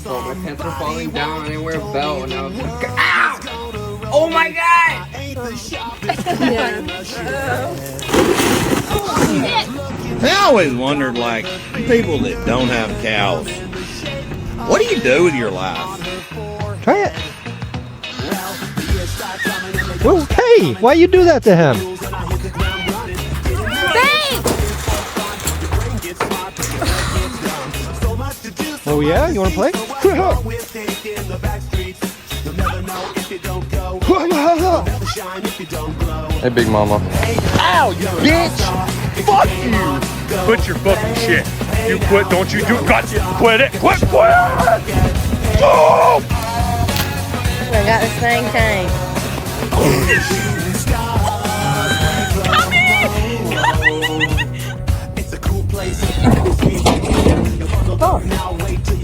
Oh, my pants are falling down. I didn't wear a belt, and I was like, ow! Oh my god! I always wondered, like, people that don't have cows, what do you do with your life? Try it. Well, hey, why you do that to him? Oh yeah, you want to play? Hey, Big Mama. Ow, you bitch! Fuck you! Quit your fucking shit. You quit, don't you do it. Gotcha. Quit it. Quit. Oh! I got this thing tamed. It's a cool place.